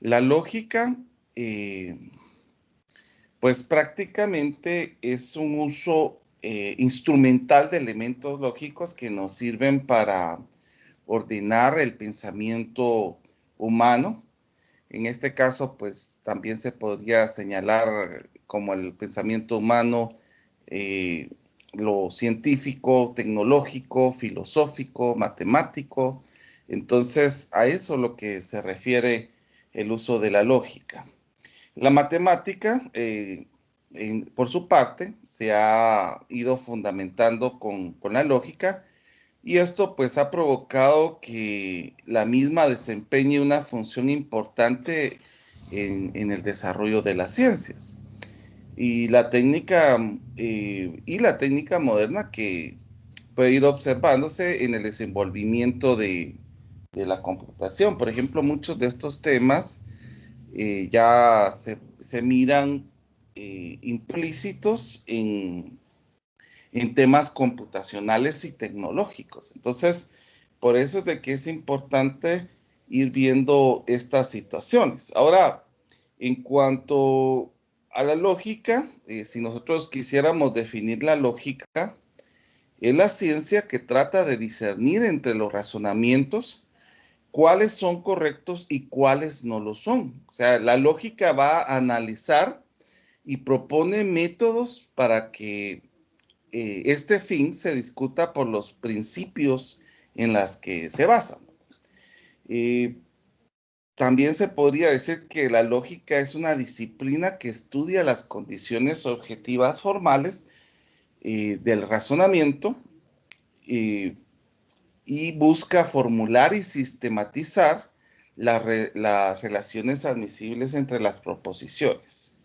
La lógica, pues prácticamente es un uso instrumental de elementos lógicos que nos sirven para ordenar el pensamiento humano. En este caso, pues también se podría señalar como el pensamiento humano, eh, lo científico, tecnológico, filosófico, matemático. Entonces, a eso es lo que se refiere el uso de la lógica. La matemática, por su parte, se ha ido fundamentando con la lógica y esto pues ha provocado que la misma desempeñe una función importante en el desarrollo de las ciencias. Y la técnica moderna que puede ir observándose en el desenvolvimiento de la computación. Por ejemplo, muchos de estos temas ya se miran implícitos en temas computacionales y tecnológicos. Entonces, por eso es de que es importante ir viendo estas situaciones. Ahora, en cuanto a la lógica, si nosotros quisiéramos definir la lógica, es la ciencia que trata de discernir entre los razonamientos cuáles son correctos y cuáles no lo son. O sea, la lógica va a analizar y propone métodos para que este fin se discuta por los principios en las que se basan. Eh, También se podría decir que la lógica es una disciplina que estudia las condiciones objetivas formales del razonamiento eh, y busca formular y sistematizar las relaciones admisibles entre las proposiciones.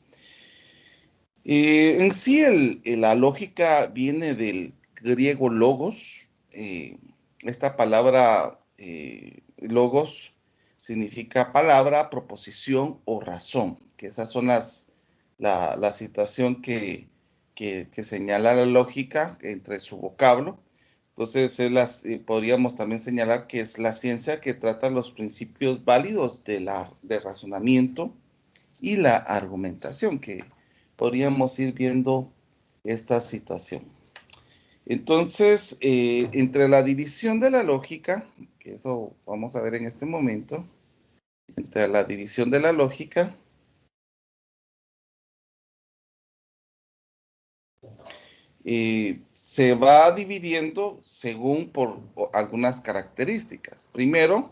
En sí, la lógica viene del griego logos. Esta palabra logos significa palabra, proposición o razón, que esas son la situación que señala la lógica entre su vocablo. Entonces, podríamos también señalar que es la ciencia que trata los principios válidos de razonamiento y la argumentación, que podríamos ir viendo esta situación. Entonces, entre la división de la lógica, que eso vamos a ver en este momento, entre la división de la lógica, se va dividiendo según por algunas características. Primero,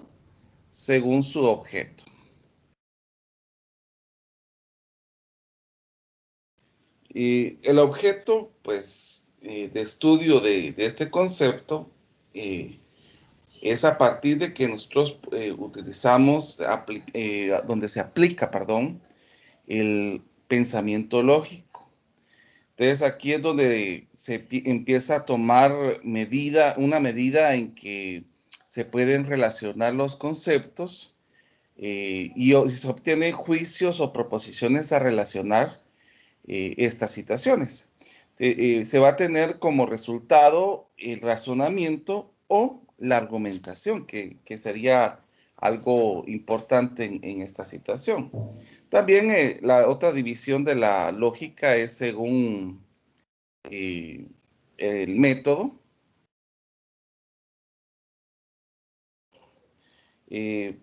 según su objeto. El objeto, pues, de estudio de este concepto es a partir de que nosotros utilizamos, donde se aplica, perdón, el pensamiento lógico. Entonces aquí es donde empieza a tomar una medida en que se pueden relacionar los conceptos y se obtienen juicios o proposiciones a relacionar estas situaciones. Se va a tener como resultado el razonamiento o la argumentación, que sería algo importante en esta situación. También la otra división de la lógica es según eh, el método. Eh,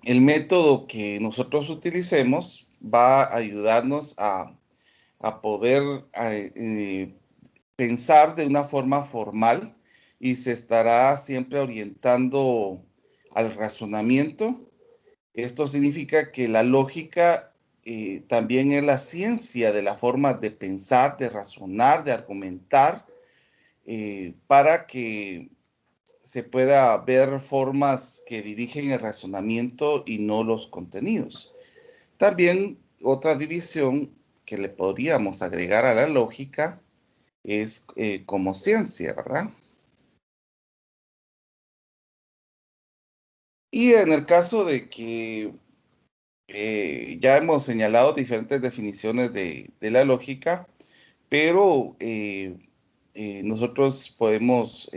el método que nosotros utilicemos va a ayudarnos a poder pensar de una forma formal y se estará siempre orientando al razonamiento. Esto significa que la lógica también es la ciencia de la forma de pensar, de razonar, de argumentar, para que se pueda ver formas que dirigen el razonamiento y no los contenidos. También otra división que le podríamos agregar a la lógica es como ciencia, ¿verdad? Y en el caso de que ya hemos señalado diferentes definiciones de la lógica, pero nosotros podemos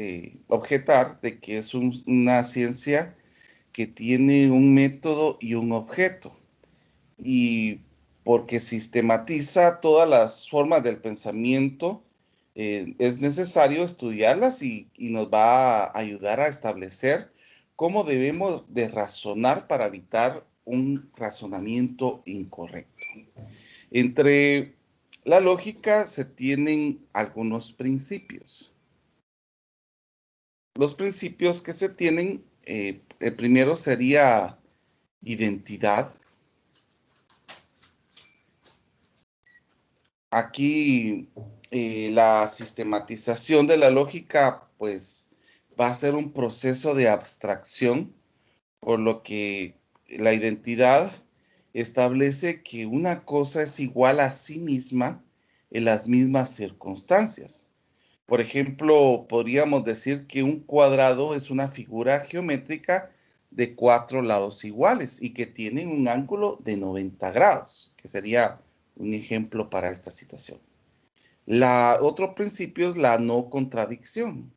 objetar de que es una ciencia que tiene un método y un objeto. Y porque sistematiza todas las formas del pensamiento, es necesario estudiarlas y nos va a ayudar a establecer cómo debemos de razonar para evitar un razonamiento incorrecto. Entre la lógica se tienen algunos principios. Los principios que se tienen, el primero sería identidad. Aquí la sistematización de la lógica, pues, va a ser un proceso de abstracción, por lo que la identidad establece que una cosa es igual a sí misma en las mismas circunstancias. Por ejemplo, podríamos decir que un cuadrado es una figura geométrica de 4 lados iguales y que tienen un ángulo de 90 grados, que sería un ejemplo para esta situación. Otro principio es la no contradicción.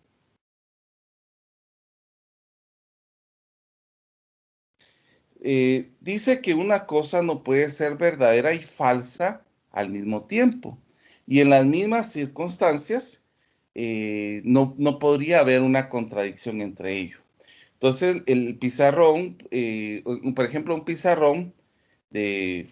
Dice que una cosa no puede ser verdadera y falsa al mismo tiempo. Y en las mismas circunstancias, no podría haber una contradicción entre ellos. Entonces, el pizarrón, por ejemplo, un pizarrón de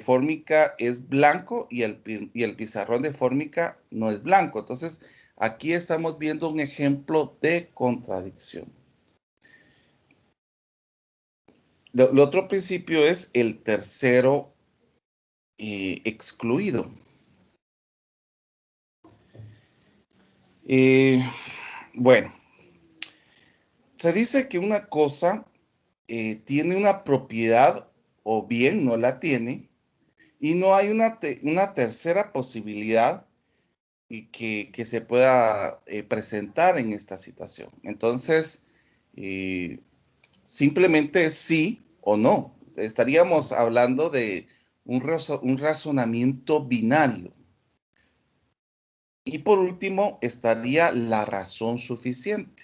fórmica es blanco y el pizarrón de fórmica no es blanco. Entonces, aquí estamos viendo un ejemplo de contradicción. Lo otro principio es el tercero excluido. Eh, bueno, se dice que una cosa tiene una propiedad o bien no la tiene y no hay una tercera posibilidad y que se pueda presentar en esta situación. Entonces, eh, simplemente es sí o no. Estaríamos hablando de un razonamiento binario. Y por último, estaría la razón suficiente.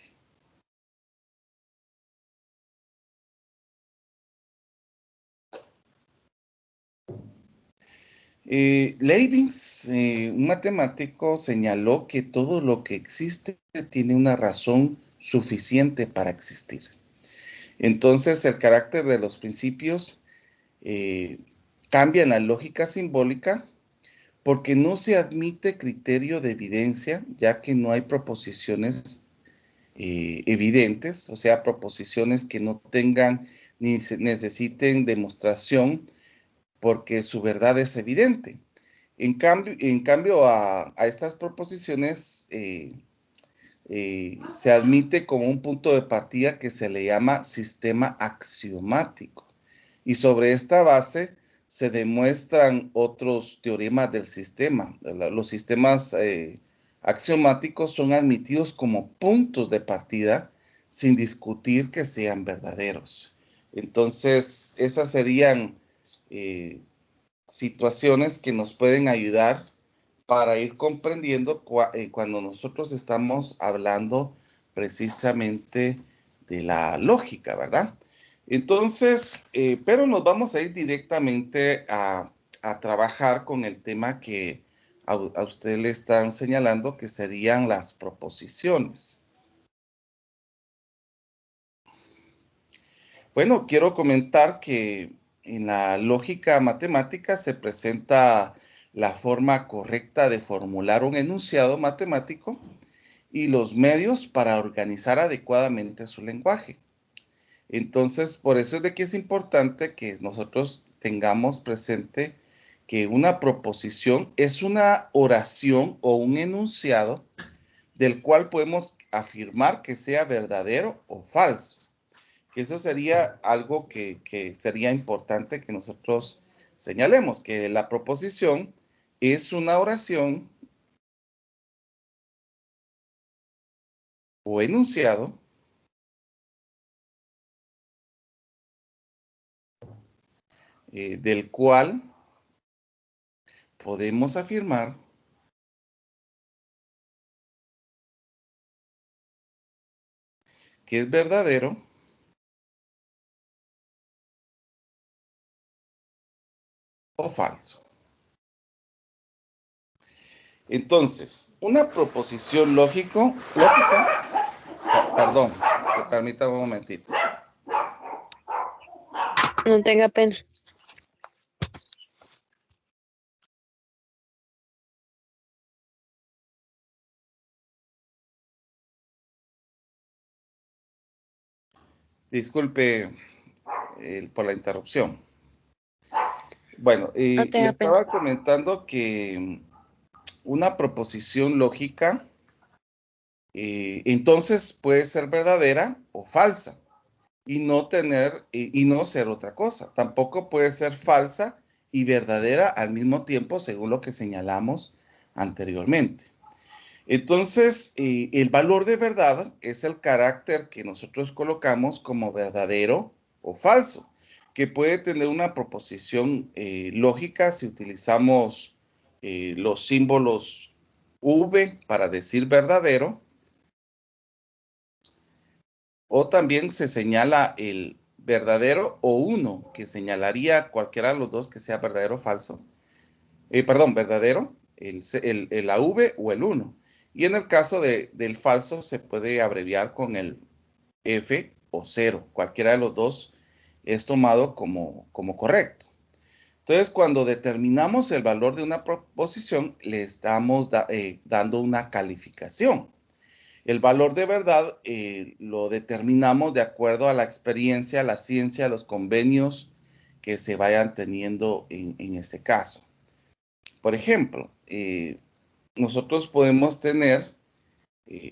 Leibniz, un matemático, señaló que todo lo que existe tiene una razón suficiente para existir. Entonces, el carácter de los principios cambia en la lógica simbólica porque no se admite criterio de evidencia, ya que no hay proposiciones evidentes, o sea, proposiciones que no tengan ni necesiten demostración porque su verdad es evidente. En cambio a estas proposiciones se admite como un punto de partida que se le llama sistema axiomático. Y sobre esta base se demuestran otros teoremas del sistema. Los sistemas axiomáticos son admitidos como puntos de partida sin discutir que sean verdaderos. Entonces, esas serían situaciones que nos pueden ayudar para ir comprendiendo cuando nosotros estamos hablando precisamente de la lógica, ¿verdad? Entonces, pero nos vamos a ir directamente a trabajar con el tema que a usted le están señalando, que serían las proposiciones. Bueno, quiero comentar que en la lógica matemática se presenta la forma correcta de formular un enunciado matemático y los medios para organizar adecuadamente su lenguaje. Entonces, por eso es de que es importante que nosotros tengamos presente que una proposición es una oración o un enunciado del cual podemos afirmar que sea verdadero o falso. Eso sería algo que sería importante que nosotros señalemos, que la proposición es una oración o enunciado del cual podemos afirmar que es verdadero o falso. Entonces, una proposición lógica, perdón, permítame un momentito. No tenga pena. Disculpe por la interrupción. Bueno, No le tenga pena. estaba comentando que una proposición lógica entonces puede ser verdadera o falsa y no tener y no ser otra cosa. Tampoco puede ser falsa y verdadera al mismo tiempo, según lo que señalamos anteriormente. Entonces, el valor de verdad es el carácter que nosotros colocamos como verdadero o falso, que puede tener una proposición lógica si utilizamos los símbolos V para decir verdadero, o también se señala el verdadero o uno, que señalaría cualquiera de los dos que sea verdadero o falso. Perdón, verdadero, la V o el 1. Y en el caso del falso se puede abreviar con el F o 0. Cualquiera de los dos es tomado como correcto. Entonces, cuando determinamos el valor de una proposición, le estamos dando una calificación. El valor de verdad lo determinamos de acuerdo a la experiencia, la ciencia, los convenios que se vayan teniendo en este caso. Por ejemplo, nosotros podemos tener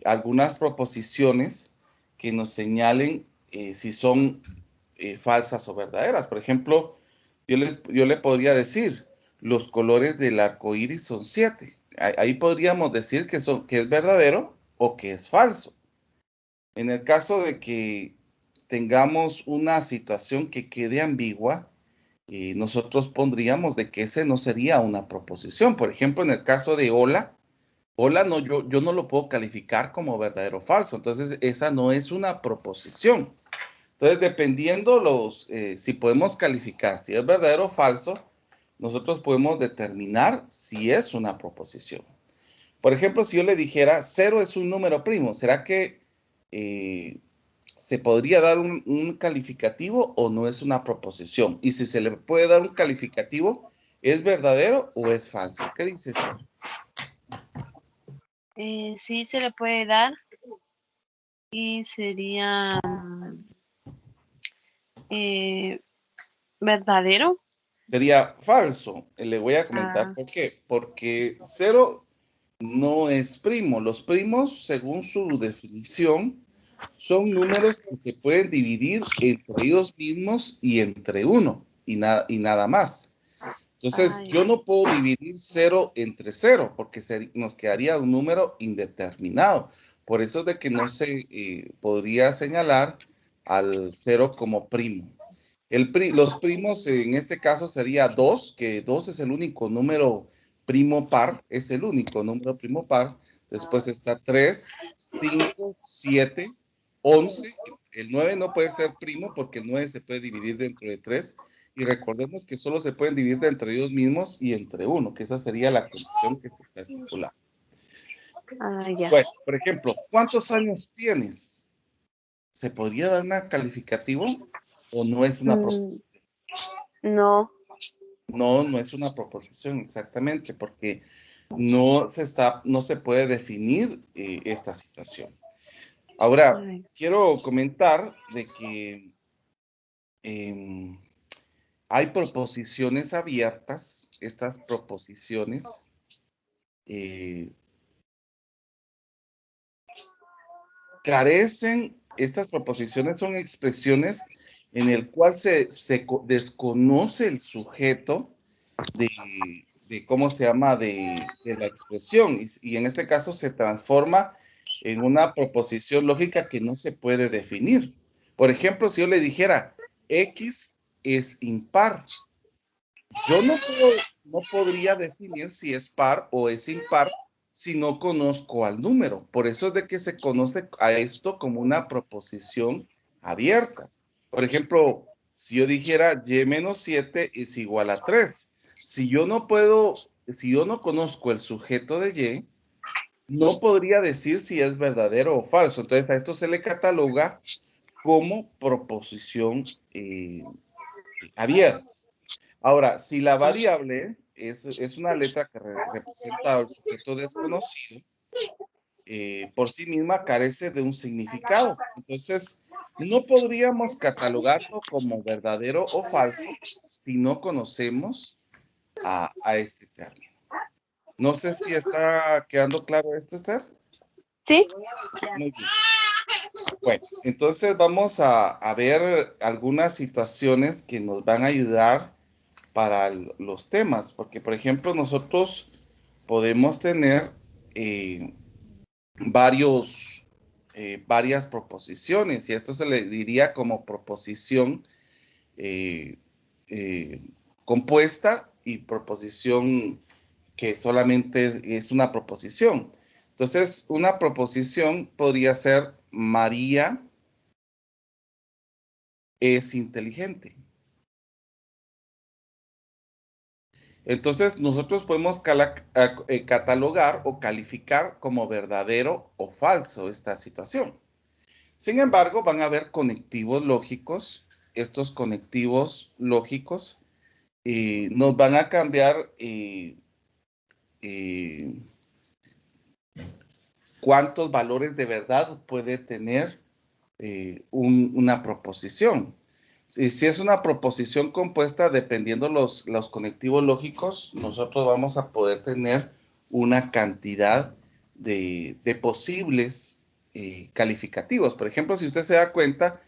algunas proposiciones que nos señalen si son falsas o verdaderas. Por ejemplo, yo le podría decir, los colores del arco iris son 7. Ahí podríamos decir que es verdadero o que es falso. En el caso de que tengamos una situación que quede ambigua, nosotros pondríamos de que ese no sería una proposición. Por ejemplo, en el caso de hola, hola no, yo no lo puedo calificar como verdadero o falso. Entonces, esa no es una proposición. Entonces, dependiendo si podemos calificar si es verdadero o falso, nosotros podemos determinar si es una proposición. Por ejemplo, si yo le dijera 0 es un número primo, ¿será que se podría dar un calificativo o no es una proposición? Y si se le puede dar un calificativo, ¿es verdadero o es falso? ¿Qué dices? Sí se le puede dar y sería verdadero. Sería falso. Le voy a comentar por qué. Porque 0 no es primo. Los primos, según su definición, son números que se pueden dividir entre ellos mismos y entre 1 y nada más. Entonces, yo no puedo dividir 0 entre 0 porque nos quedaría un número indeterminado. Por eso es de que no se podría señalar al 0 como primo. Los primos en este caso sería 2, que 2 es el único número primo par, es el único número primo par. Después está 3, 5, 7, 11. El 9 no puede ser primo porque el 9 se puede dividir dentro de 3. Y recordemos que solo se pueden dividir entre ellos mismos y entre 1, que esa sería la condición que está estipulada. Ya. Bueno, por ejemplo, ¿cuántos años tienes? ¿Se podría dar una calificativo o no es una proposición? No. No, no es una proposición exactamente, porque no se puede definir esta situación. Ahora, quiero comentar de que hay proposiciones abiertas. Estas proposiciones estas proposiciones son expresiones en el cual se desconoce el sujeto de cómo se llama, de la expresión, y en este caso se transforma en una proposición lógica que no se puede definir. Por ejemplo, si yo le dijera X es impar, yo no podría definir si es par o es impar si no conozco al número. Por eso es de que se conoce a esto como una proposición abierta. Por ejemplo, si yo dijera y menos 7 es igual a 3, si yo no conozco el sujeto de Y, no podría decir si es verdadero o falso. Entonces a esto se le cataloga como proposición abierta. Ahora, si la variable es una letra que representa al sujeto desconocido, por sí misma carece de un significado. Entonces, no podríamos catalogarlo como verdadero o falso si no conocemos a este término. No sé si está quedando claro esto, Esther. Sí. Muy bien. Bueno, entonces vamos a ver algunas situaciones que nos van a ayudar para los temas, porque por ejemplo nosotros podemos tener varias proposiciones y esto se le diría como proposición eh, eh, compuesta y proposición que solamente es una proposición. Entonces, una proposición podría ser María es inteligente. Entonces, nosotros podemos catalogar o calificar como verdadero o falso esta situación. Sin embargo, van a haber conectivos lógicos. Estos conectivos lógicos nos van a cambiar cuántos valores de verdad puede tener una proposición. Si es una proposición compuesta, dependiendo los conectivos lógicos, nosotros vamos a poder tener una cantidad de posibles calificativos. Por ejemplo, si usted se da cuenta,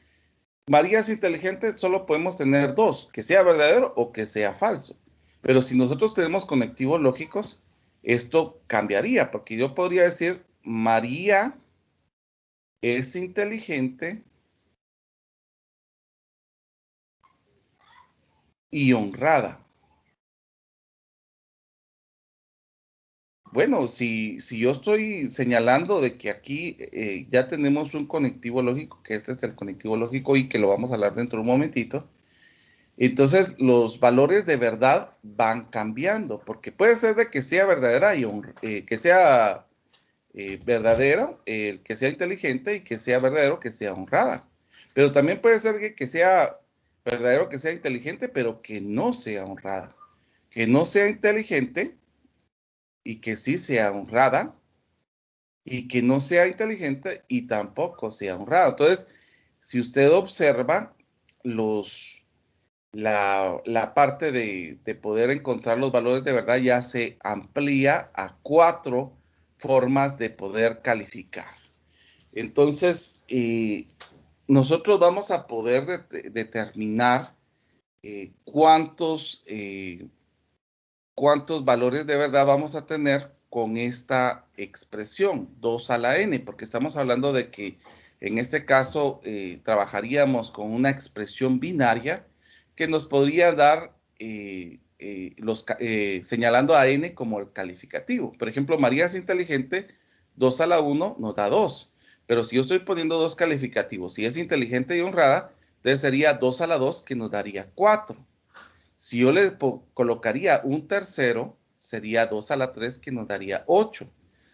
María es inteligente, solo podemos tener dos, que sea verdadero o que sea falso. Pero si nosotros tenemos conectivos lógicos, esto cambiaría, porque yo podría decir, María es inteligente y honrada. Bueno, si yo estoy señalando de que aquí ya tenemos un conectivo lógico, que este es el conectivo lógico y que lo vamos a hablar dentro de un momentito, entonces los valores de verdad van cambiando, porque puede ser de que sea verdadera y que sea verdadero, que sea inteligente y que sea verdadero, que sea honrada. Pero también puede ser que sea verdadero, que sea inteligente, pero que no sea honrada. Que no sea inteligente y que sí sea honrada, y que no sea inteligente y tampoco sea honrada. Entonces, si usted observa la parte de poder encontrar los valores de verdad ya se amplía a 4 formas de poder calificar. Entonces, nosotros vamos a poder determinar cuántos valores de verdad vamos a tener con esta expresión 2 a la n, porque estamos hablando de que en este caso trabajaríamos con una expresión binaria que nos podría dar señalando a n como el calificativo. Por ejemplo, María es inteligente, 2 a la 1 nos da 2. Pero si yo estoy poniendo dos calificativos, si es inteligente y honrada, entonces sería 2 a la 2 que nos daría 4. Si yo le colocaría un tercero, sería 2 a la 3 que nos daría 8.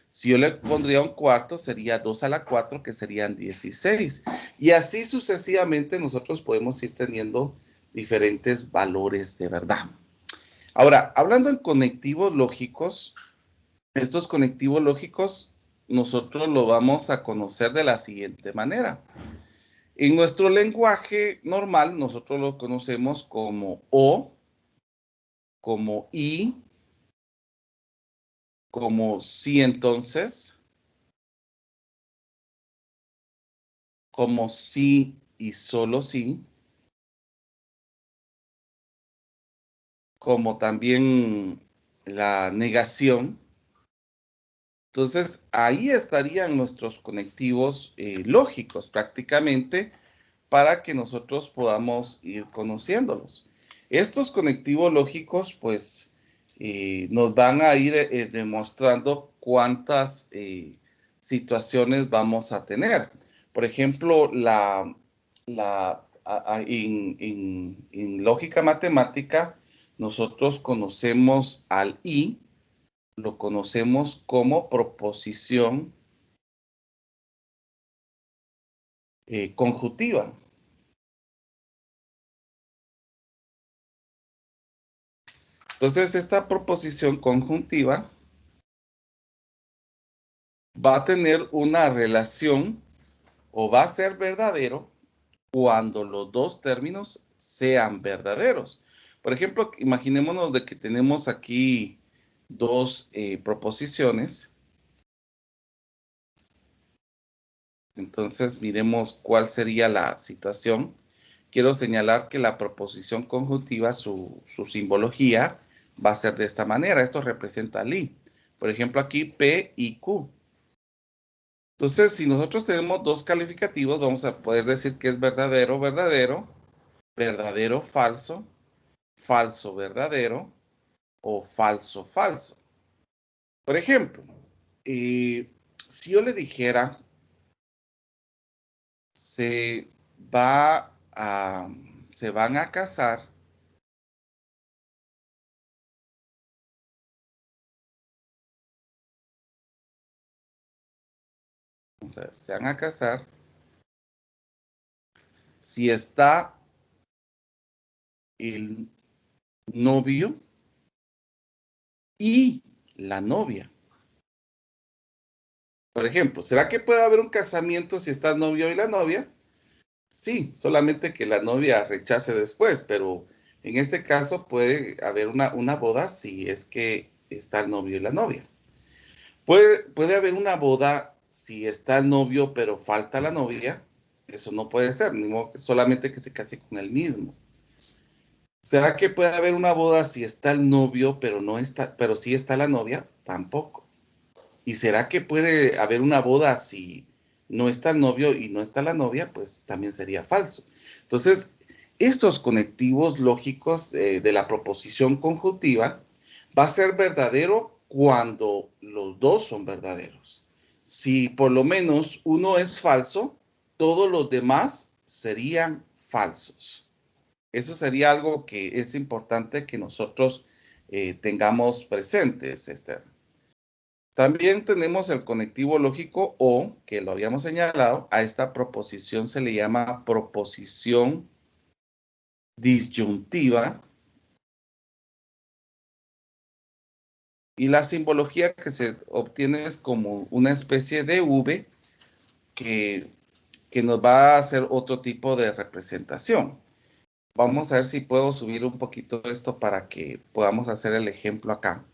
Si yo le pondría un cuarto, sería 2 a la 4 que serían 16. Y así sucesivamente nosotros podemos ir teniendo diferentes valores de verdad. Ahora, hablando en conectivos lógicos, estos conectivos lógicos nosotros lo vamos a conocer de la siguiente manera. En nuestro lenguaje normal, nosotros lo conocemos como O, como y, como sí entonces, como sí y solo sí, como también la negación. Entonces, ahí estarían nuestros conectivos lógicos prácticamente para que nosotros podamos ir conociéndolos. Estos conectivos lógicos, pues, nos van a ir demostrando cuántas situaciones vamos a tener. Por ejemplo, en lógica matemática, nosotros conocemos al y, lo conocemos como proposición conjuntiva. Entonces, esta proposición conjuntiva va a tener una relación o va a ser verdadero cuando los dos términos sean verdaderos. Por ejemplo, imaginémonos de que tenemos aquí dos proposiciones. Entonces, miremos cuál sería la situación. Quiero señalar que la proposición conjuntiva, su simbología, va a ser de esta manera. Esto representa al i. Por ejemplo, aquí P y Q. Entonces, si nosotros tenemos dos calificativos, vamos a poder decir que es verdadero, verdadero, verdadero, falso, falso, verdadero o falso, falso. Por ejemplo, si yo le dijera, se van a casar se van a casar si está el novio y la novia. Por ejemplo, ¿será que puede haber un casamiento si está el novio y la novia? Sí, solamente que la novia rechace después, pero en este caso puede haber una boda si es que está el novio y la novia. Puede haber una boda si está el novio pero falta la novia. Eso no puede ser, ni modo que solamente que se case con el mismo. ¿Será que puede haber una boda si está el novio pero sí está la novia? Tampoco. ¿Y será que puede haber una boda si no está el novio y no está la novia? Pues también sería falso. Entonces, estos conectivos lógicos de la proposición conjuntiva va a ser verdadero cuando los dos son verdaderos. Si por lo menos uno es falso, todos los demás serían falsos. Eso sería algo que es importante que nosotros tengamos presentes, Esther. También tenemos el conectivo lógico o, que lo habíamos señalado, a esta proposición se le llama proposición disyuntiva. Y la simbología que se obtiene es como una especie de V que nos va a hacer otro tipo de representación. Vamos a ver si puedo subir un poquito esto para que podamos hacer el ejemplo acá.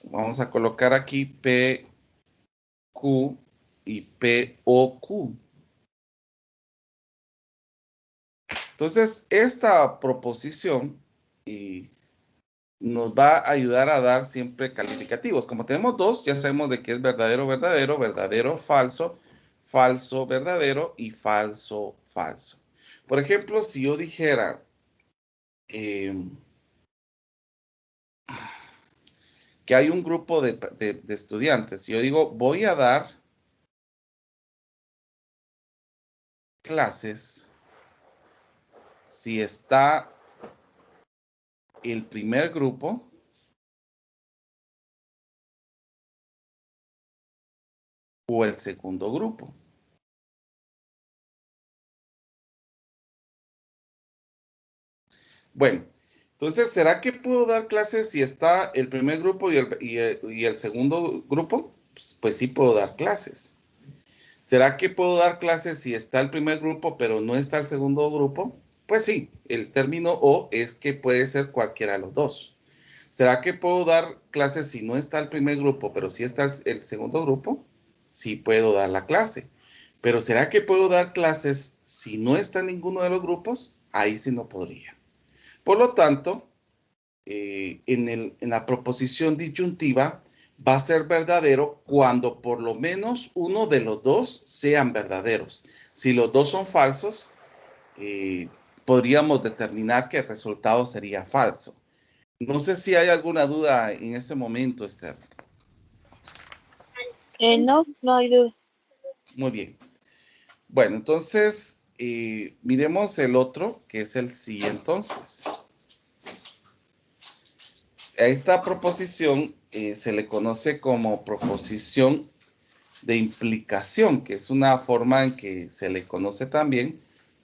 Vamos a colocar aquí P, Q y P, O, Q. Entonces, esta proposición nos va a ayudar a dar siempre calificativos. Como tenemos dos, ya sabemos de qué es verdadero, verdadero, verdadero, falso, falso, verdadero y falso, falso. Por ejemplo, si yo dijera que hay un grupo de estudiantes, y yo digo, voy a dar clases si está el primer grupo o el segundo grupo. Bueno, entonces, ¿será que puedo dar clases si está el primer grupo y el segundo grupo? Pues sí puedo dar clases. ¿Será que puedo dar clases si está el primer grupo pero no está el segundo grupo? Pues sí, el término o es que puede ser cualquiera de los dos. ¿Será que puedo dar clases si no está el primer grupo pero sí está el segundo grupo? Sí puedo dar la clase. Pero ¿será que puedo dar clases si no está ninguno de los grupos? Ahí sí no podría. Por lo tanto, en la proposición disyuntiva va a ser verdadero cuando por lo menos uno de los dos sean verdaderos. Si los dos son falsos, podríamos determinar que el resultado sería falso. No sé si hay alguna duda en este momento, Esther. No, no hay dudas. Muy bien. Bueno, entonces miremos el otro, que es el sí entonces. A esta proposición se le conoce como proposición de implicación, que es una forma en que se le conoce también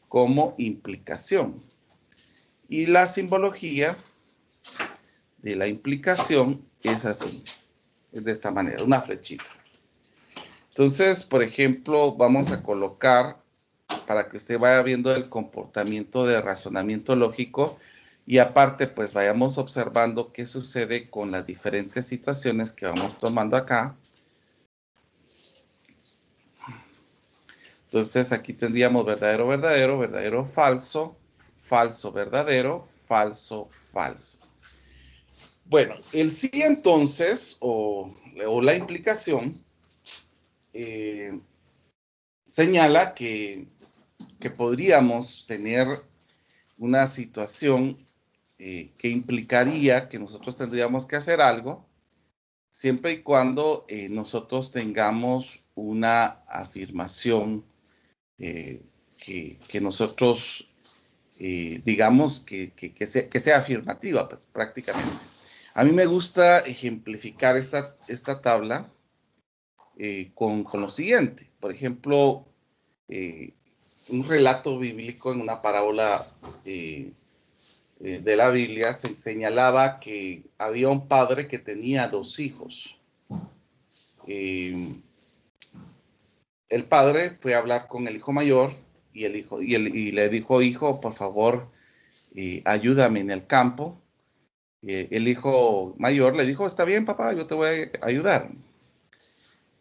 como implicación. Y la simbología de la implicación es así, es de esta manera, una flechita. Entonces, por ejemplo, vamos a colocar, para que usted vaya viendo el comportamiento de razonamiento lógico, y aparte, pues vayamos observando qué sucede con las diferentes situaciones que vamos tomando acá. Entonces, aquí tendríamos verdadero, verdadero, verdadero, falso, falso, verdadero, falso, falso. Bueno, el sí entonces, o la implicación, señala que podríamos tener una situación que implicaría que nosotros tendríamos que hacer algo, siempre y cuando nosotros tengamos una afirmación que nosotros digamos que sea afirmativa, pues prácticamente. A mí me gusta ejemplificar esta tabla con lo siguiente. Por ejemplo, un relato bíblico en una parábola de la Biblia se señalaba que había un padre que tenía 2 hijos. El padre fue a hablar con el hijo mayor y le dijo: hijo, por favor, ayúdame en el campo. El hijo mayor le dijo: está bien, papá, yo te voy a ayudar.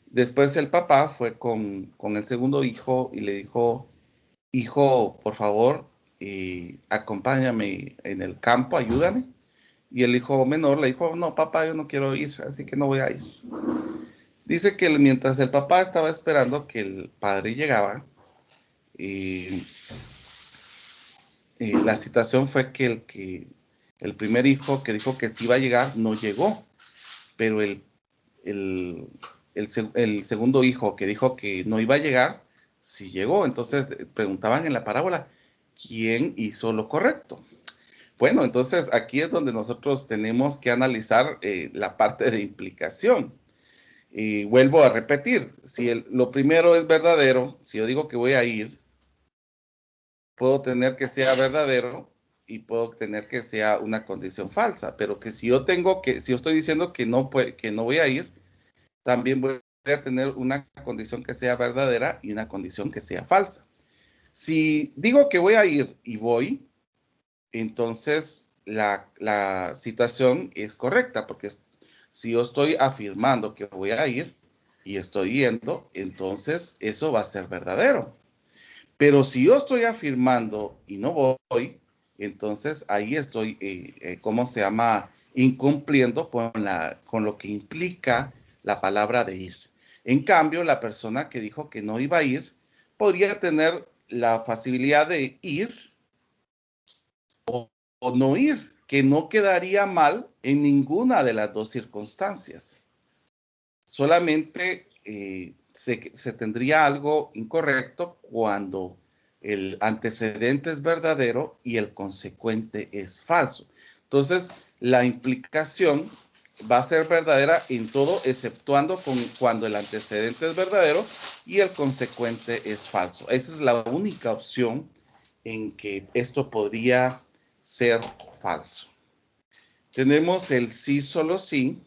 Después el papá fue con el segundo hijo y le dijo: hijo, por favor, acompáñame en el campo, ayúdame. Y el hijo menor le dijo: no, papá, yo no quiero ir, así que no voy a ir. Dice que mientras el papá estaba esperando que el padre llegaba, la situación fue que el primer hijo que dijo que sí iba a llegar no llegó, pero el segundo hijo que dijo que no iba a llegar sí llegó. Entonces preguntaban en la parábola: ¿quién hizo lo correcto? Bueno, entonces aquí es donde nosotros tenemos que analizar la parte de implicación. Y vuelvo a repetir, si lo primero es verdadero, si yo digo que voy a ir, puedo tener que sea verdadero y puedo tener que sea una condición falsa, pero que si yo estoy diciendo que no voy a ir, también voy a tener una condición que sea verdadera y una condición que sea falsa. Si digo que voy a ir y voy, entonces la situación es correcta, porque si yo estoy afirmando que voy a ir y estoy yendo, entonces eso va a ser verdadero. Pero si yo estoy afirmando y no voy, entonces ahí estoy, ¿cómo se llama? Incumpliendo con lo que implica la palabra de ir. En cambio, la persona que dijo que no iba a ir podría tener la facilidad de ir o no ir, que no quedaría mal en ninguna de las dos circunstancias. Solamente se tendría algo incorrecto cuando el antecedente es verdadero y el consecuente es falso. Entonces, la implicación va a ser verdadera en todo, exceptuando cuando el antecedente es verdadero y el consecuente es falso. Esa es la única opción en que esto podría ser falso. Tenemos el sí, solo sí.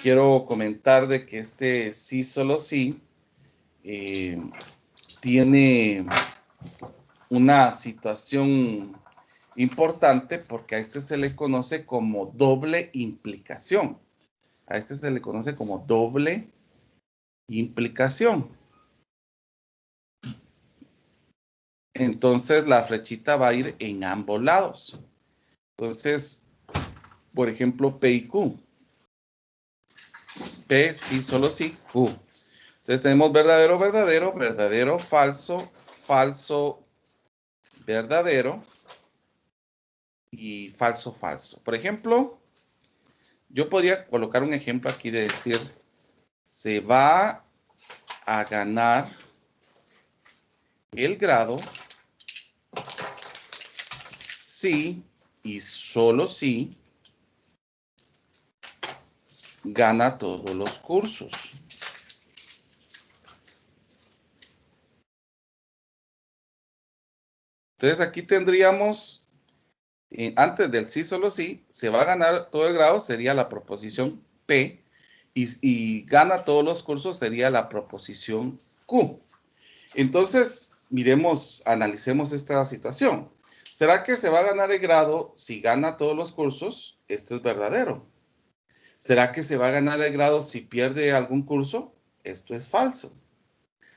Quiero comentar de que este sí, solo sí tiene una situación importante, porque a este se le conoce como doble implicación. A este se le conoce como doble implicación. Entonces la flechita va a ir en ambos lados. Entonces, por ejemplo, P y Q. P, sí, solo sí, Q. Entonces tenemos verdadero, verdadero, verdadero, falso, falso, verdadero y falso, falso. Por ejemplo, yo podría colocar un ejemplo aquí de decir: se va a ganar el grado si y solo si gana todos los cursos. Entonces aquí tendríamos, antes del sí solo sí, se va a ganar todo el grado, sería la proposición P, y gana todos los cursos sería la proposición Q. Entonces, miremos, analicemos esta situación. ¿Será que se va a ganar el grado si gana todos los cursos? Esto es verdadero. ¿Será que se va a ganar el grado si pierde algún curso? Esto es falso.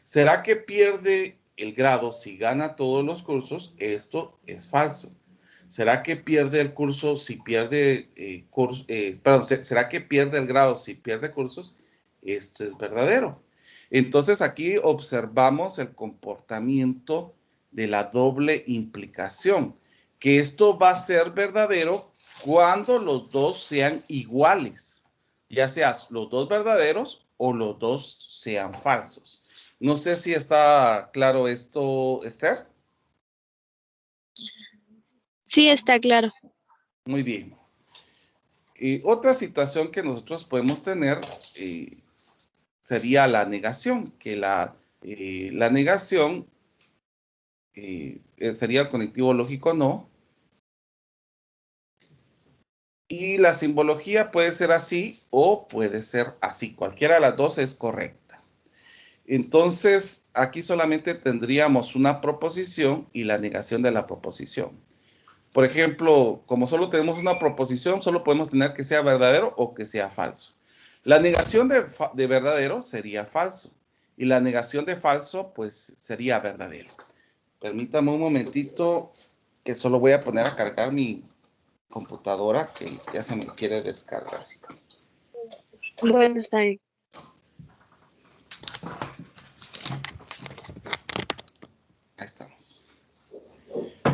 ¿Será que pierde el grado si gana todos los cursos? Esto es falso. ¿Será que pierde el curso si pierde ¿será que pierde el grado si pierde cursos? Esto es verdadero. Entonces aquí observamos el comportamiento de la doble implicación, que esto va a ser verdadero cuando los dos sean iguales, ya sea los dos verdaderos o los dos sean falsos. No sé si está claro esto, Esther. Sí, está claro. Muy bien. Otra situación que nosotros podemos tener sería la negación, que la negación sería el conectivo lógico no. Y la simbología puede ser así o puede ser así. Cualquiera de las dos es correcta. Entonces, aquí solamente tendríamos una proposición y la negación de la proposición. Por ejemplo, como solo tenemos una proposición, solo podemos tener que sea verdadero o que sea falso. La negación de verdadero sería falso. Y la negación de falso, pues, sería verdadero. Permítame un momentito que solo voy a poner a cargar mi computadora que ya se me quiere descargar. Bueno, está bien. Ahí estamos.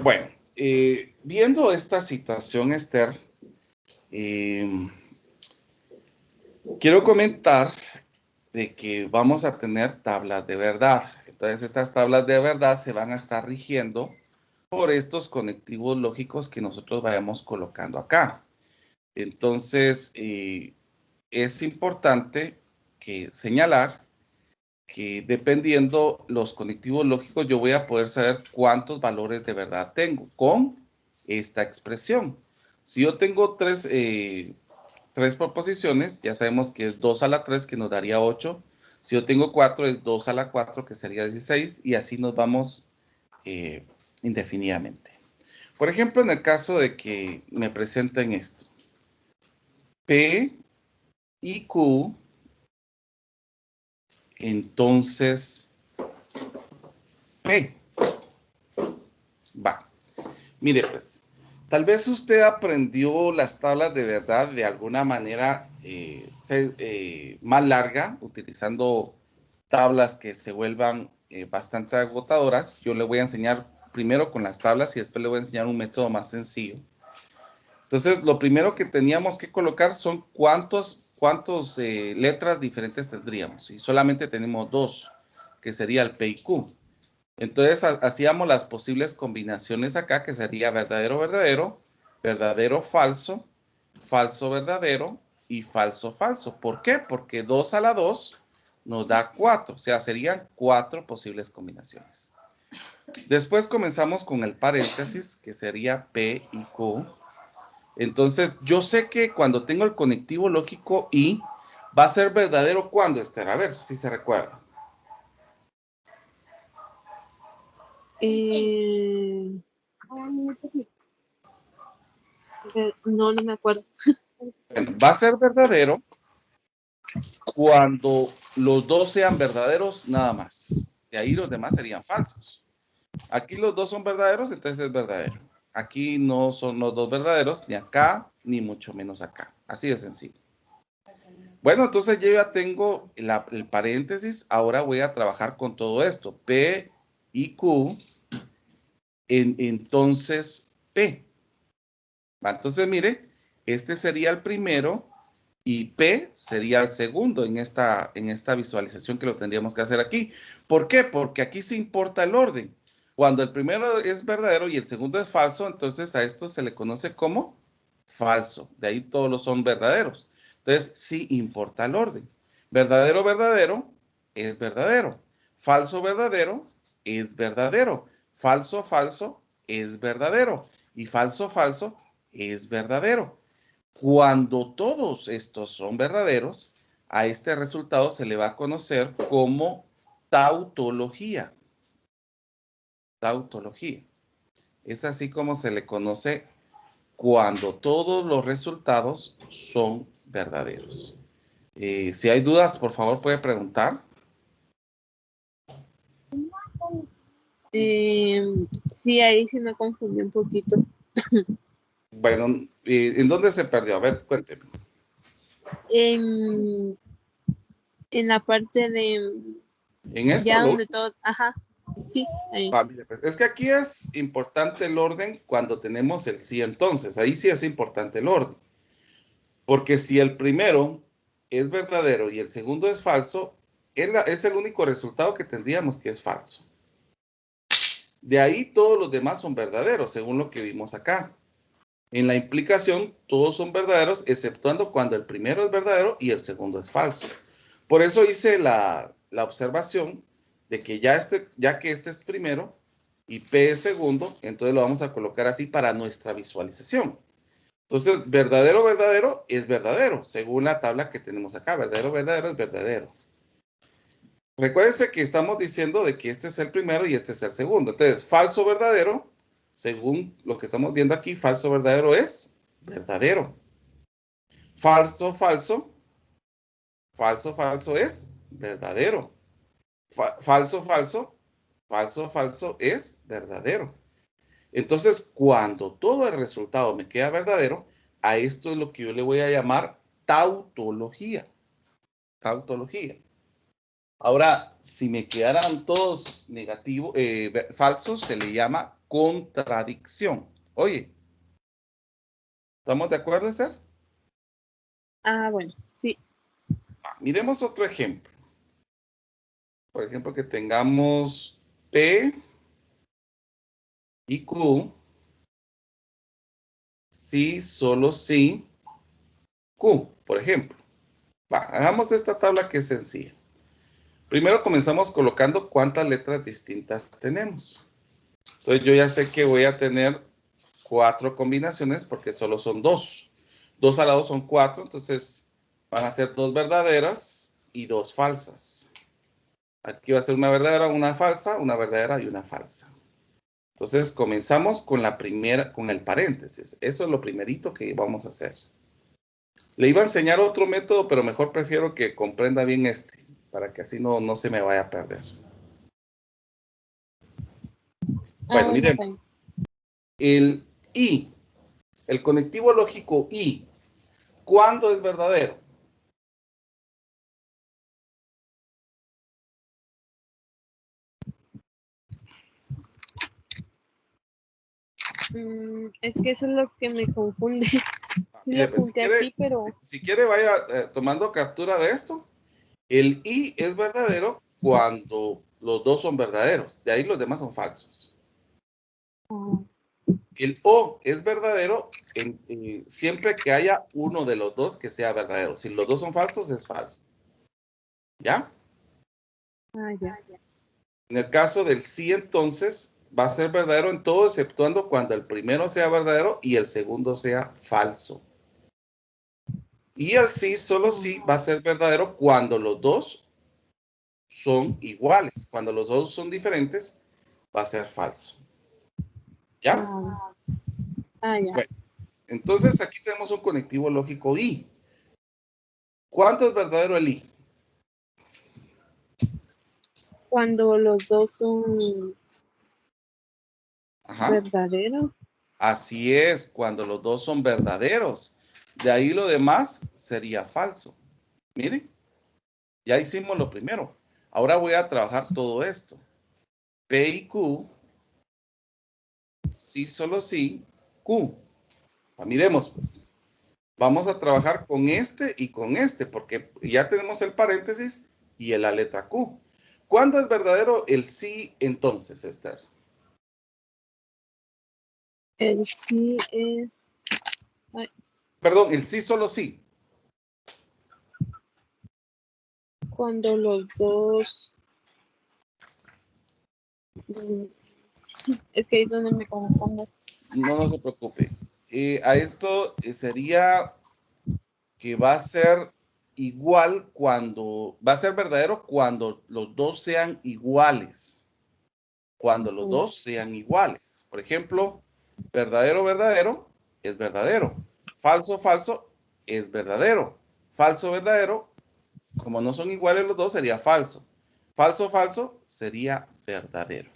Bueno, viendo esta situación, Esther, quiero comentar de que vamos a tener tablas de verdad. Entonces, estas tablas de verdad se van a estar rigiendo por estos conectivos lógicos que nosotros vayamos colocando acá. Entonces, es importante señalar que dependiendo los conectivos lógicos, yo voy a poder saber cuántos valores de verdad tengo con esta expresión. Si yo tengo tres proposiciones, ya sabemos que es 2 a la 3, que nos daría 8. Si yo tengo 4, es 2 a la 4, que sería 16, y así nos vamos indefinidamente. Por ejemplo, en el caso de que me presenten esto. P y Q, entonces P. Va. Mire, pues, tal vez usted aprendió las tablas de verdad de alguna manera más larga, utilizando tablas que se vuelvan bastante agotadoras. Yo le voy a enseñar primero con las tablas y después le voy a enseñar un método más sencillo. Entonces, lo primero que teníamos que colocar son cuántas letras diferentes tendríamos. Y solamente tenemos dos, que sería el P y Q. Entonces, hacíamos las posibles combinaciones acá, que sería verdadero, verdadero, verdadero, falso, falso, verdadero y falso, falso. ¿Por qué? Porque 2 a la 2 nos da 4. O sea, serían 4 posibles combinaciones. Después comenzamos con el paréntesis, que sería P y Q. Entonces, yo sé que cuando tengo el conectivo lógico y va a ser verdadero cuando, Esther. A ver si se recuerda. No me acuerdo. Va a ser verdadero cuando los dos sean verdaderos nada más. De ahí los demás serían falsos. Aquí los dos son verdaderos, entonces es verdadero. Aquí no son los dos verdaderos, ni acá, ni mucho menos acá. Así de sencillo. Bueno, entonces yo ya tengo el paréntesis. Ahora voy a trabajar con todo esto. P y Q, entonces P. Entonces, mire, este sería el primero y P sería el segundo en esta visualización que lo tendríamos que hacer aquí. ¿Por qué? Porque aquí se importa el orden. Cuando el primero es verdadero y el segundo es falso, entonces a esto se le conoce como falso. De ahí todos los son verdaderos. Entonces, sí importa el orden. Verdadero, verdadero, es verdadero. Falso, verdadero, es verdadero. Falso, falso, es verdadero. Y falso, falso, es verdadero. Cuando todos estos son verdaderos, a este resultado se le va a conocer como tautología. Tautología. Es así como se le conoce cuando todos los resultados son verdaderos. Si hay dudas, por favor, puede preguntar. Sí, ahí sí me confundí un poquito. Bueno, ¿en dónde se perdió? A ver, cuénteme. En, en la parte de En esto, ya donde todo, ajá, sí, ahí. mire, pues, es que aquí es importante el orden cuando tenemos el sí entonces. Ahí sí es importante el orden. Porque si el primero es verdadero y el segundo es falso, es el único resultado que tendríamos que es falso. De ahí todos los demás son verdaderos, según lo que vimos acá. En la implicación, todos son verdaderos, exceptuando cuando el primero es verdadero y el segundo es falso. Por eso hice la observación de que ya que este es primero y P es segundo, entonces lo vamos a colocar así para nuestra visualización. Entonces, verdadero, verdadero es verdadero, según la tabla que tenemos acá. Verdadero, verdadero es verdadero. Recuérdense que estamos diciendo de que este es el primero y este es el segundo. Entonces, falso, verdadero, según lo que estamos viendo aquí, falso, verdadero es verdadero. Falso, falso, falso, falso es verdadero. Falso, falso, falso, falso es verdadero. Entonces, cuando todo el resultado me queda verdadero, a esto es lo que yo le voy a llamar tautología. Tautología. Ahora, si me quedaran todos negativos, falsos, se le llama contradicción. Oye, ¿estamos de acuerdo, Esther? Ah, bueno, sí. Miremos otro ejemplo. Por ejemplo, que tengamos P y Q, sí, solo sí, Q, por ejemplo. Hagamos esta tabla que es sencilla. Primero comenzamos colocando cuántas letras distintas tenemos. Entonces yo ya sé que voy a tener 4 combinaciones porque solo son 2. 2 al lado son 4, entonces van a ser 2 verdaderas y 2 falsas. Aquí va a ser una verdadera, una falsa, una verdadera y una falsa. Entonces comenzamos con la primera, con el paréntesis. Eso es lo primerito que vamos a hacer. Le iba a enseñar otro método, pero mejor prefiero que comprenda bien este, para que así no se me vaya a perder. Ah, Bueno, bueno, está miremos. bien. El I, el conectivo lógico I, ¿cuándo es verdadero? Es que eso es lo que me confunde. Sí lo Mire, pues, apunté aquí, pero si quiere vaya tomando captura de esto. El I es verdadero cuando los dos son verdaderos. De ahí los demás son falsos. El O es verdadero siempre que haya uno de los dos que sea verdadero. Si los dos son falsos, es falso. ¿Ya? ya. En el caso del sí, entonces, va a ser verdadero en todo, exceptuando cuando el primero sea verdadero y el segundo sea falso. Y el sí, solo sí, va a ser verdadero cuando los dos son iguales. Cuando los dos son diferentes, va a ser falso. ¿Ya? Ya. Bueno, entonces aquí tenemos un conectivo lógico I. ¿Cuánto es verdadero el I? Cuando los dos son Ajá. verdaderos. Así es, cuando los dos son verdaderos. De ahí lo demás sería falso. Miren, ya hicimos lo primero. Ahora voy a trabajar todo esto. P y Q, sí, solo sí, Q. Miremos pues. Vamos a trabajar con este y con este, porque ya tenemos el paréntesis y la letra Q. ¿Cuándo es verdadero el sí entonces, Esther? El sí es Perdón, el sí solo sí. cuando los dos... mm, Es que ahí es donde me confundo. No se preocupe. A esto sería que va a ser igual cuando, va a ser verdadero cuando los dos sean iguales. Cuando los Sí. dos sean iguales. Por ejemplo, verdadero, verdadero es verdadero. Falso, falso es verdadero. Falso, verdadero, como no son iguales los dos, sería falso. Falso, falso sería verdadero.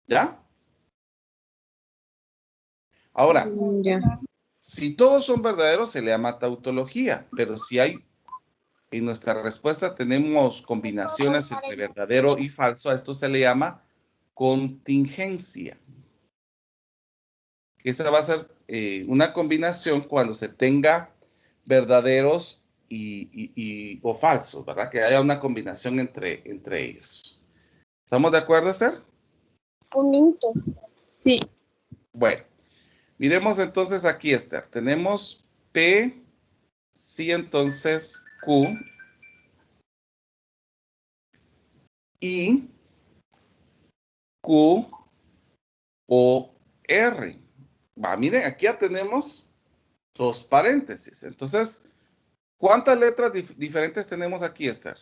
¿Ya? Ahora, Ya. si todos son verdaderos, se le llama tautología, pero si hay en nuestra respuesta tenemos combinaciones entre verdadero y falso, a esto se le llama contingencia. Esa va a ser una combinación cuando se tenga verdaderos o falsos, ¿verdad? Que haya una combinación entre ellos. ¿Estamos de acuerdo, Esther? Un minuto. Sí. Bueno, miremos entonces aquí, Esther. Tenemos P, sí, entonces Q, I, Q, O, R. Va, miren, aquí ya tenemos dos paréntesis. Entonces, ¿cuántas letras diferentes tenemos aquí, Esther?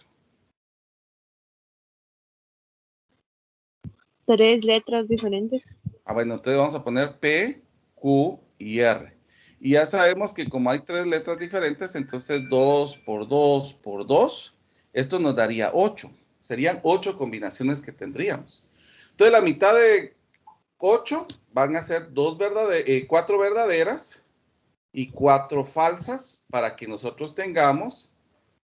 3 letras diferentes. Bueno, entonces vamos a poner P, Q y R. Y ya sabemos que como hay 3 letras diferentes, entonces 2 por 2 por 2, esto nos daría 8. Serían 8 combinaciones que tendríamos. Entonces la mitad de 8 van a ser 4 verdaderas y 4 falsas para que nosotros tengamos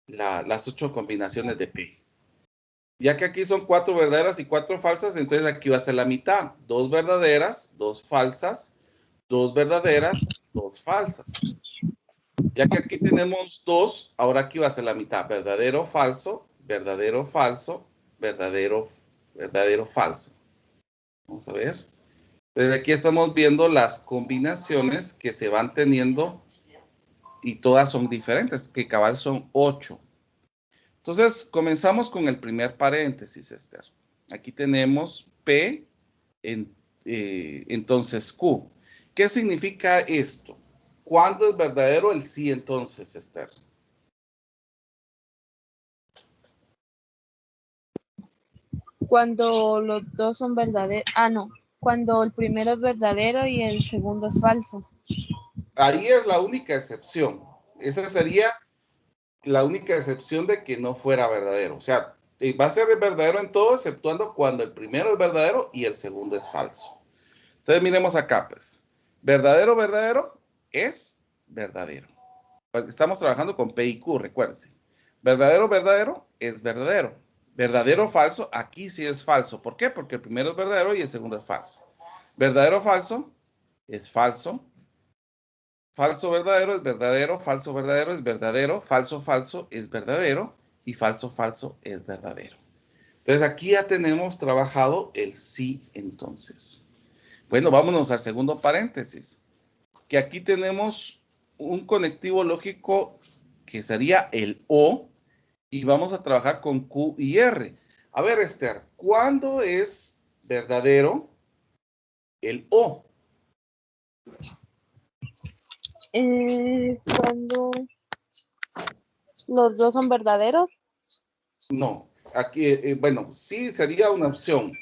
las 8 combinaciones de P. Ya que aquí son 4 verdaderas y 4 falsas, entonces aquí va a ser la mitad. 2 verdaderas, 2 falsas, 2 verdaderas, 2 falsas. Ya que aquí tenemos 2, ahora aquí va a ser la mitad. Verdadero, falso, verdadero, falso, verdadero, verdadero, falso. Vamos a ver. Desde aquí estamos viendo las combinaciones que se van teniendo y todas son diferentes, que cabal son 8. Entonces, comenzamos con el primer paréntesis, Esther. Aquí tenemos P, entonces Q. ¿Qué significa esto? ¿Cuándo es verdadero el sí entonces, Esther? Cuando los dos son verdaderos. Ah, no. Cuando el primero es verdadero y el segundo es falso. Ahí es la única excepción. Esa sería la única excepción de que no fuera verdadero. O sea, va a ser verdadero en todo, exceptuando cuando el primero es verdadero y el segundo es falso. Entonces, miremos acá, pues. Verdadero, verdadero es verdadero. Estamos trabajando con P y Q, recuérdense. Verdadero, verdadero es verdadero. Verdadero, falso, aquí sí es falso. ¿Por qué? Porque el primero es verdadero y el segundo es falso. Verdadero, falso es falso. Falso, verdadero es verdadero. Falso, verdadero es verdadero. Falso, falso es verdadero. Y falso, falso es verdadero. Entonces aquí ya tenemos trabajado el sí entonces. Bueno, vámonos al segundo paréntesis. Que aquí tenemos un conectivo lógico que sería el O y vamos a trabajar con Q y R. A ver, Esther, ¿cuándo es verdadero el O? Cuando los dos son verdaderos. No, aquí, bueno, sí sería una opción,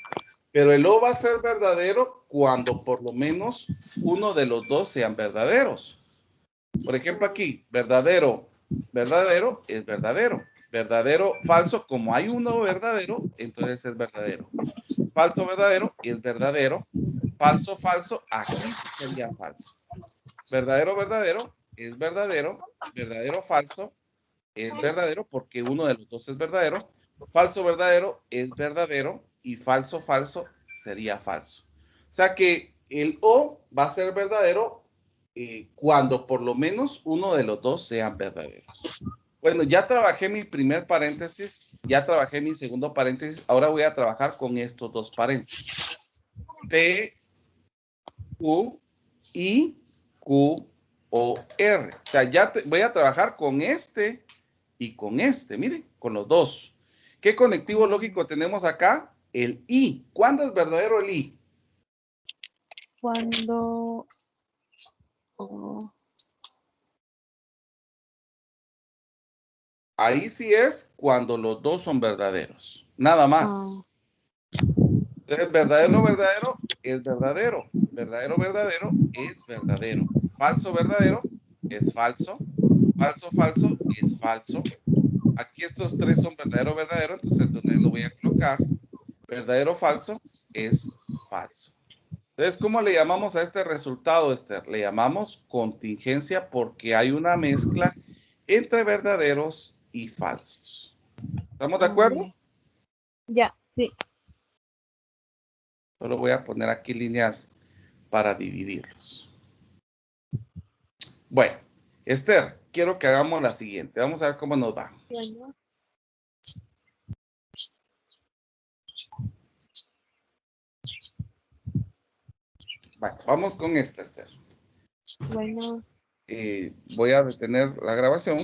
pero el O va a ser verdadero cuando por lo menos uno de los dos sean verdaderos. Por ejemplo, aquí, verdadero, verdadero es verdadero. Verdadero, falso, como hay uno verdadero, entonces es verdadero. Falso, verdadero es verdadero. Falso, falso, aquí sí sería falso. Verdadero, verdadero es verdadero. Verdadero, falso es verdadero porque uno de los dos es verdadero. Falso, verdadero es verdadero. Y falso, falso sería falso. O sea que el O va a ser verdadero cuando por lo menos uno de los dos sean verdaderos. Bueno, ya trabajé mi primer paréntesis, ya trabajé mi segundo paréntesis, ahora voy a trabajar con estos dos paréntesis. P, Q, I, Q, O, R. O sea, ya voy a trabajar con este y con este. Miren, con los dos. ¿Qué conectivo lógico tenemos acá? El I. ¿Cuándo es verdadero el I? Cuando... oh, Ahí sí es cuando los dos son verdaderos. Nada más. Entonces, verdadero, verdadero es verdadero. Verdadero, verdadero es verdadero. Falso, verdadero es falso. Falso, falso es falso. Aquí estos tres son verdadero, verdadero. Entonces, ¿dónde lo voy a colocar? Verdadero, falso es falso. Entonces, ¿cómo le llamamos a este resultado, Esther? Le llamamos contingencia porque hay una mezcla entre verdaderos y falsos. ¿Estamos de acuerdo? ya, sí. Solo voy a poner aquí líneas para dividirlos. Bueno, Esther, quiero que hagamos la siguiente. Vamos a ver cómo nos va. Bueno, Bueno, vamos con esta, Esther. bueno, Voy a detener la grabación.